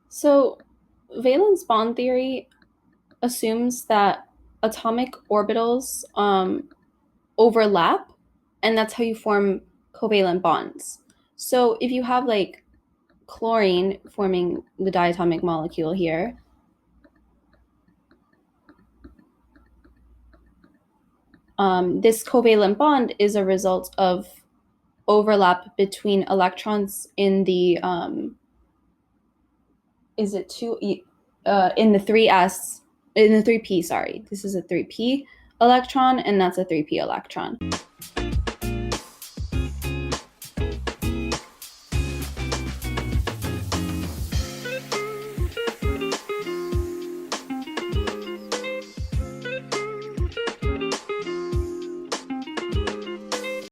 So, valence bond theory assumes that atomic orbitals overlap, and that's how you form covalent bonds. So, if you have like chlorine forming the diatomic molecule here, this covalent bond is a result of overlap between electrons in the is it two in the 3s in the 3p, sorry, this is a 3p electron and that's a 3p electron.